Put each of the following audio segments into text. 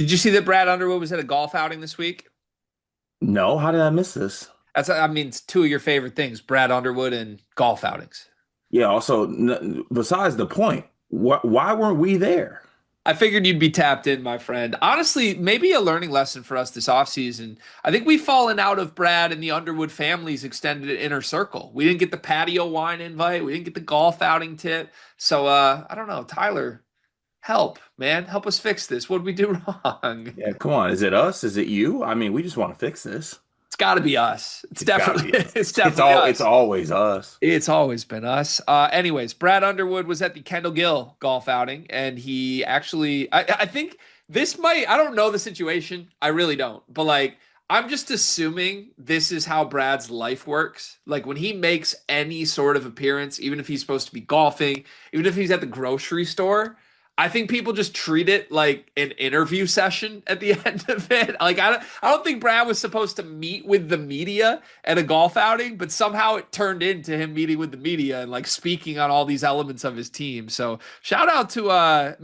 Did you see that Brad Underwood was at a golf outing this week? No, how did I miss this? I mean, it's two of your favorite things, Brad Underwood and golf outings. Yeah, also, besides the point, why weren't we there? I figured you'd be tapped in, my friend. Honestly, maybe a learning lesson for us this offseason. I think we've fallen out of Brad and the Underwood family's extended inner circle. We didn't get the patio wine invite. We didn't get the golf outing tip. So, I don't know. Tyler, help, man. Help us fix this. What did we do wrong? Yeah, come on. Is it us? Is it you? I mean, we just want to fix this. It's got to be us. It's It's got to definitely, be us. it's It's definitely all. It's us. always us. It's always been us. Anyways, Brad Underwood was at the Kendall Gill golf outing, and he actually, I think this might, I don't know the situation. I really don't. But like, I'm just assuming this is how Brad's life works. Like, when he makes any sort of appearance, even if he's supposed to be golfing, even if he's at the grocery store, I think people just treat it like an interview session at the end of it. Like, I don't think Brad was supposed to meet with the media at a golf outing, but somehow it turned into him meeting with the media and like speaking on all these elements of his team. So shout out to or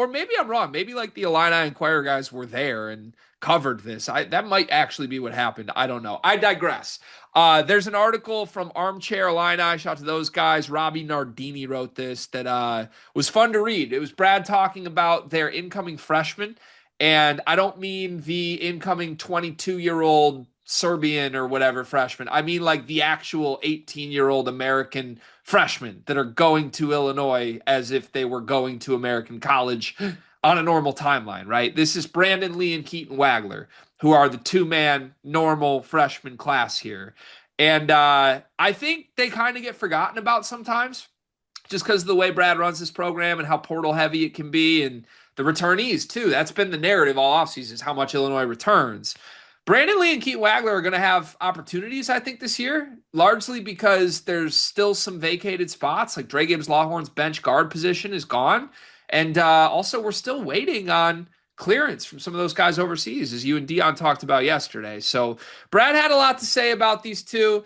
maybe I'm wrong. Maybe like the Illini Inquirer guys were there and covered this. I That might actually be what happened. I don't know. I digress. There's an article from Armchair Illini. Shout out to those guys. Robbie Nardini wrote this that was fun to read. It was Brad talking about their incoming freshmen. And I don't mean the incoming 22-year-old Serbian or whatever freshman. I mean like the actual 18-year-old American freshmen that are going to Illinois as if they were going to American college on a normal timeline, right? This is Brandon Lee and Keaton Wagler, who are the two-man normal freshman class here. And I think they kind of get forgotten about sometimes just because of the way Brad runs this program and how portal heavy it can be, and the returnees too. That's been the narrative all offseason is how much Illinois returns. Brandon Lee and Keaton Wagler are going to have opportunities, I think, this year, largely because there's still some vacated spots. Like Dre Gibbs Lawhorn's bench guard position is gone. And also, we're still waiting on clearance from some of those guys overseas, as you and Dion talked about yesterday. So Brad had a lot to say about these two.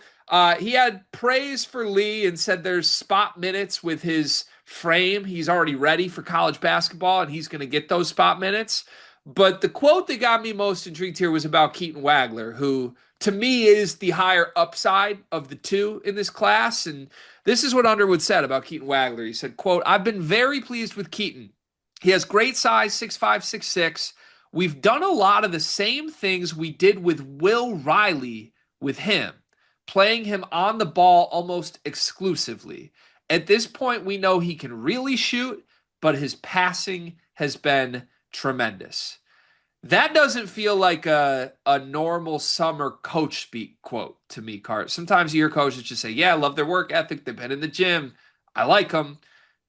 He had praise for Lee and said there's spot minutes with his frame. He's already ready for college basketball and he's going to get those spot minutes. But the quote that got me most intrigued here was about Keaton Wagler, who to me is the higher upside of the two in this class. And this is what Underwood said about Keaton Wagler. He said, quote, "I've been very pleased with Keaton. He has great size, 6'5", 6'6". We've done a lot of the same things we did with Will Riley with him, playing him on the ball almost exclusively. At this point, we know he can really shoot, but his passing has been tremendous." That doesn't feel like a normal summer coach speak quote to me, Cart. Sometimes you hear coaches just say, yeah, I love their work ethic. They've been in the gym. I like them.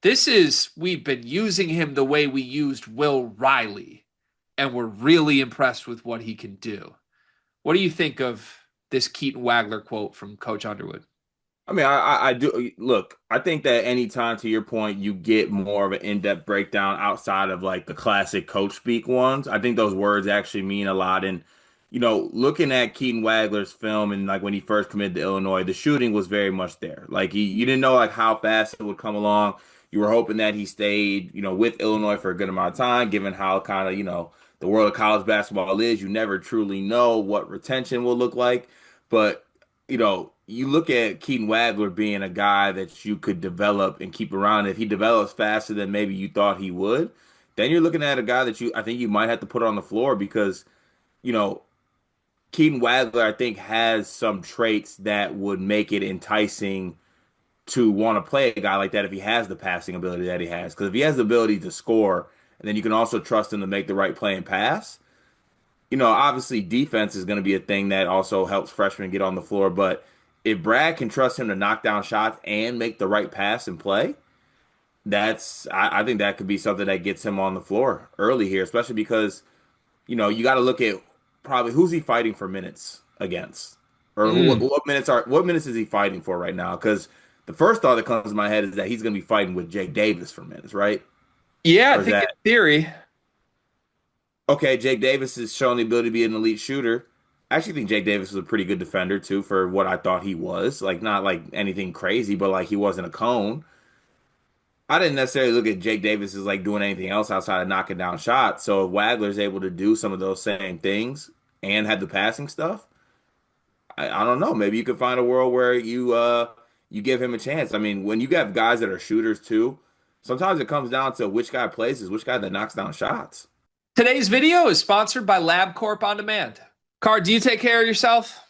This is, we've been using him the way we used Will Riley, and we're really impressed with what he can do. What do you think of this Keaton Wagler quote from Coach Underwood? I mean, I do look. I think that anytime, to your point, you get more of an in-depth breakdown outside of like the classic coach speak ones. I think those words actually mean a lot. And looking at Keaton Wagler's film and like when he first committed to Illinois, the shooting was very much there. Like you didn't know like how fast it would come along. You were hoping that he stayed, with Illinois for a good amount of time, given how kind of, the world of college basketball is. You never truly know what retention will look like, but you look at Keaton Wagler being a guy that you could develop and keep around. If he develops faster than maybe you thought he would, then you're looking at a guy that I think you might have to put on the floor because, you know, Keaton Wagler, I think, has some traits that would make it enticing to want to play a guy like that if he has the passing ability that he has. Because if he has the ability to score, and then you can also trust him to make the right play and pass, obviously defense is going to be a thing that also helps freshmen get on the floor. But if Brad can trust him to knock down shots and make the right pass and play, I think that could be something that gets him on the floor early here, especially because, you got to look at probably who's he fighting for minutes against, or Mm. what minutes is he fighting for right now? Because the first thought that comes to my head is that he's going to be fighting with Jake Davis for minutes, right? Yeah, I Or is think in that theory. okay? Jake Davis has shown the ability to be an elite shooter. I actually think Jake Davis was a pretty good defender too for what I thought he was. Like not like anything crazy, but like he wasn't a cone. I didn't necessarily look at Jake Davis as like doing anything else outside of knocking down shots. So if Wagler's able to do some of those same things and have the passing stuff, I don't know. Maybe you could find a world where you give him a chance. I mean, when you got guys that are shooters too, sometimes it comes down to which guy plays is which guy that knocks down shots. Today's video is sponsored by Labcorp On Demand. Car, do you take care of yourself?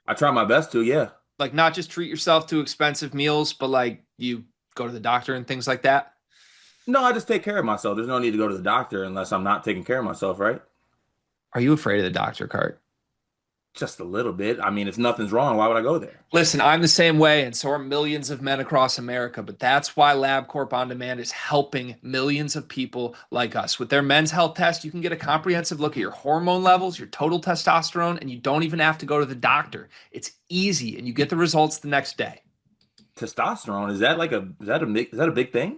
I try my best to, yeah. Like not just treat yourself to expensive meals, but like you go to the doctor and things like that? No, I just take care of myself. There's no need to go to the doctor unless I'm not taking care of myself, right? Are you afraid of the doctor, Cart? Just a little bit. I mean, if nothing's wrong, why would I go there? Listen, I'm the same way, and so are millions of men across America. But that's why LabCorp On Demand is helping millions of people like us. With their men's health test, you can get a comprehensive look at your hormone levels, your total testosterone, and you don't even have to go to the doctor. It's easy, and you get the results the next day. Testosterone, is that like a is that a big thing?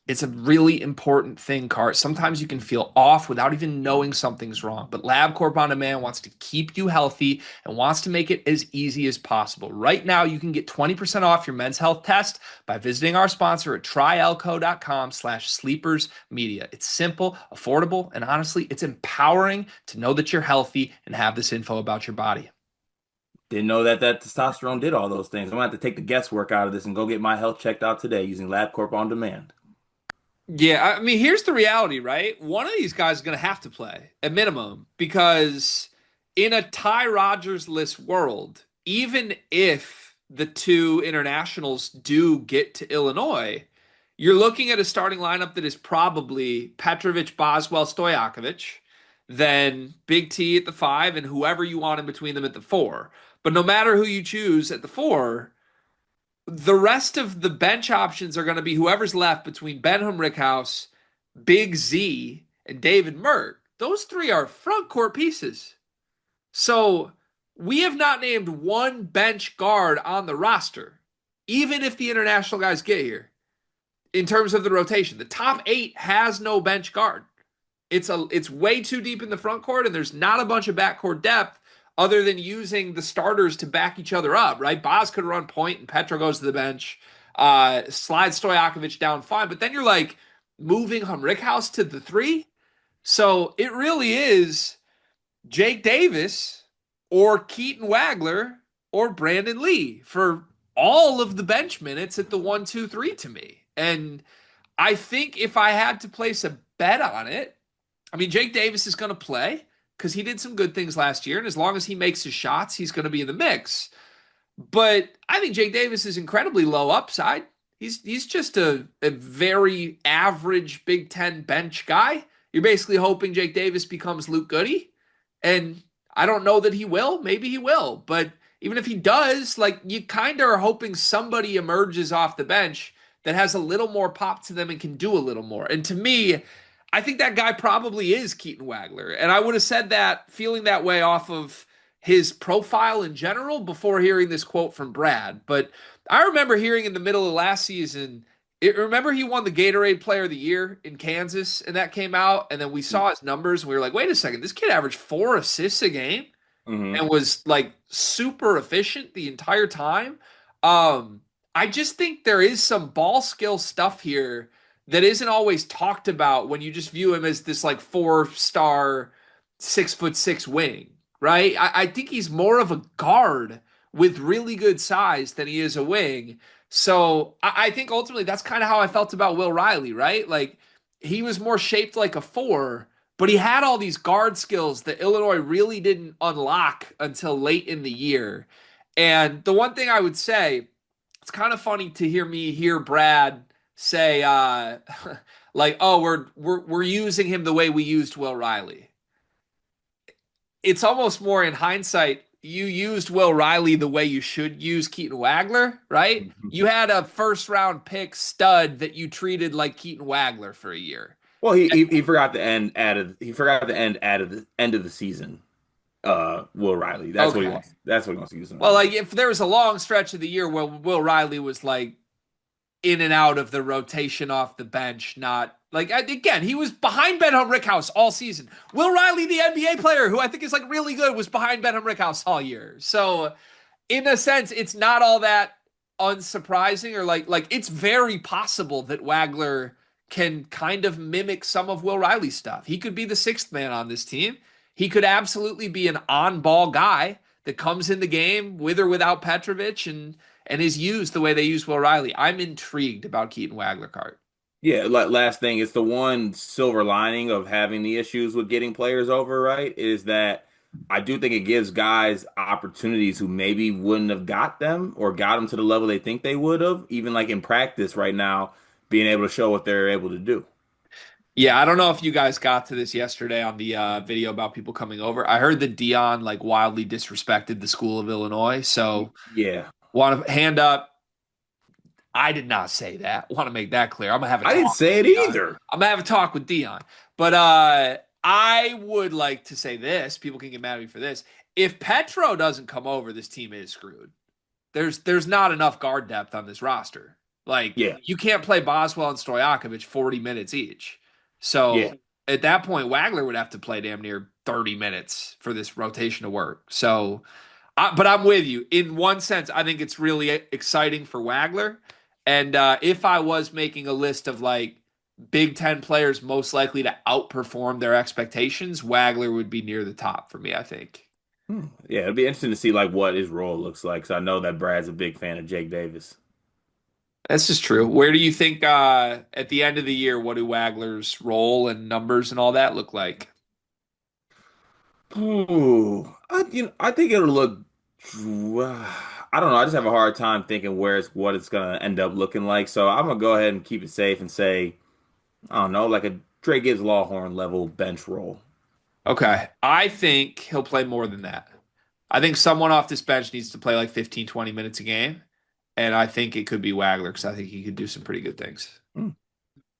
It's a really important thing, Cart. Sometimes you can feel off without even knowing something's wrong. But LabCorp On Demand wants to keep you healthy and wants to make it as easy as possible. Right now, you can get 20% off your men's health test by visiting our sponsor at tryelco.com/sleepersmedia. It's simple, affordable, and honestly, it's empowering to know that you're healthy and have this info about your body. Didn't know that testosterone did all those things. I'm gonna have to take the guesswork out of this and go get my health checked out today using LabCorp On Demand. Yeah, I mean, here's the reality, right? One of these guys is going to have to play at minimum because in a Ty Rodgers-less world, even if the two internationals do get to Illinois, you're looking at a starting lineup that is probably Petrovic, Boswell, Stojakovic, then Big T at the five, and whoever you want in between them at the four. But no matter who you choose at the four, the rest of the bench options are going to be whoever's left between Benham Rickhouse, Big Z, and David Mert. Those three are front court pieces. So we have not named one bench guard on the roster, even if the international guys get here, in terms of the rotation. The top eight has no bench guard. It's way too deep in the front court, and there's not a bunch of backcourt depth other than using the starters to back each other up, right? Boz could run point and Petro goes to the bench. Slide Stojakovic down fine. But then you're like moving Humrickhouse to the three. So it really is Jake Davis or Keaton Wagler or Brandon Lee for all of the bench minutes at the 1, 2, 3 to me. And I think if I had to place a bet on it, I mean, Jake Davis is going to play because he did some good things last year. And as long as he makes his shots, he's going to be in the mix. But I think Jake Davis is incredibly low upside. He's just a very average Big Ten bench guy. You're basically hoping Jake Davis becomes Luke Goody. And I don't know that he will. Maybe he will. But even if he does, like you kind of are hoping somebody emerges off the bench that has a little more pop to them and can do a little more. And to me, I think that guy probably is Keaton Wagler. And I would have said that feeling that way off of his profile in general before hearing this quote from Brad. But I remember hearing in the middle of last season, remember he won the Gatorade Player of the Year in Kansas and that came out. And then we saw his numbers and we were like, wait a second, this kid averaged 4 assists a game Hmm. and was like super efficient the entire time. I just think there is some ball skill stuff here that isn't always talked about when you just view him as this like 4-star, 6'6" wing, right? I think he's more of a guard with really good size than he is a wing. So I think ultimately that's kind of how I felt about Will Riley, right? Like he was more shaped like a four, but he had all these guard skills that Illinois really didn't unlock until late in the year. And the one thing I would say, it's kind of funny to hear Brad say like, oh, we're using him the way we used Will Riley. It's almost more in hindsight, you used Will Riley the way you should use Keaton Wagler, right? You had a first round pick stud that you treated like Keaton Wagler for a year. Well, he forgot the end added. He forgot the end added the end of the season. Will Riley. That's what he Okay. wants. That's what he wants to use him Well, as. like if there was a long stretch of the year where Will Riley was like in and out of the rotation off the bench, not like again, he was behind Benham Rickhouse all season. Will Riley, the NBA player who I think is like really good, was behind Benham Rickhouse all year. So in a sense, it's not all that unsurprising or like it's very possible that Wagler can kind of mimic some of Will Riley's stuff. He could be the sixth man on this team. He could absolutely be an on-ball guy that comes in the game with or without Petrovic and is used the way they use Will Riley. I'm intrigued about Keaton Wagler card. Yeah, last thing, it's the one silver lining of having the issues with getting players over, right? Is that I do think it gives guys opportunities who maybe wouldn't have got them or got them to the level they think they would have, even like in practice right now, being able to show what they're able to do. Yeah, I don't know if you guys got to this yesterday on the video about people coming over. I heard that Dion like wildly disrespected the school of Illinois. So Yeah. want to hand up. I did not say that. Want to make that clear. I'm gonna have a I didn't talk with say it Dion. either. I'm gonna have a talk with Dion. But I would like to say this. People can get mad at me for this. If Petro doesn't come over, this team is screwed. There's not enough guard depth on this roster. Like Yeah. you can't play Boswell and Stojakovic 40 minutes each. Yeah. So at that point, Wagler would have to play damn near 30 minutes for this rotation to work. So, but I'm with you. In one sense, I think it's really exciting for Wagler. And if I was making a list of like Big Ten players most likely to outperform their expectations, Wagler would be near the top for me, I think. Yeah, it'll be interesting to see like what his role looks like. So I know that Brad's a big fan of Jake Davis. This is true. Where do you think at the end of the year, what do Wagler's role and numbers and all that look like? Ooh, I think it'll look. I don't know. I just have a hard time thinking what it's gonna end up looking like. So I'm gonna go ahead and keep it safe and say I don't know, like a Trey Gibbs Lawhorn level bench role. Okay. I think he'll play more than that. I think someone off this bench needs to play like 15, 20 minutes a game. And I think it could be Wagler because I think he could do some pretty good things. Hmm.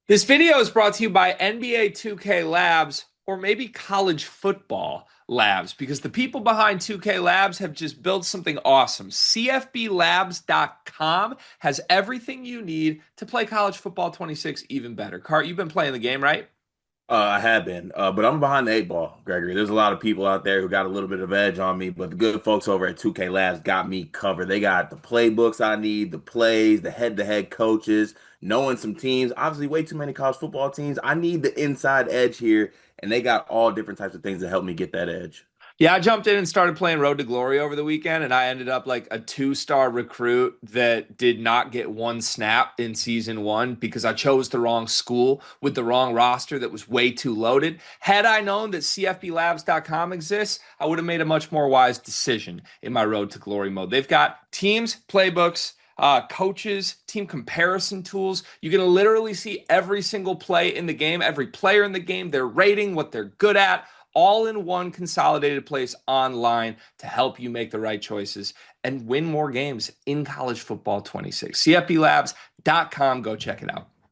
This video is brought to you by NBA 2K Labs or maybe college football labs because the people behind 2K Labs have just built something awesome. CFBLabs.com has everything you need to play college football 26 even better. Cart, you've been playing the game, right? I have been, but I'm behind the eight ball, Gregory. There's a lot of people out there who got a little bit of edge on me, but the good folks over at 2K Labs got me covered. They got the playbooks I need, the plays, the head-to-head coaches, knowing some teams. Obviously, way too many college football teams. I need the inside edge here, and they got all different types of things to help me get that edge. Yeah, I jumped in and started playing Road to Glory over the weekend, and I ended up like a two-star recruit that did not get one snap in season one because I chose the wrong school with the wrong roster that was way too loaded. Had I known that CFBLabs.com exists, I would have made a much more wise decision in my Road to Glory mode. They've got teams, playbooks, coaches, team comparison tools. You can literally see every single play in the game, every player in the game, their rating, what they're good at, all in one consolidated place online to help you make the right choices and win more games in college football 26. CFBLabs.com. Go check it out.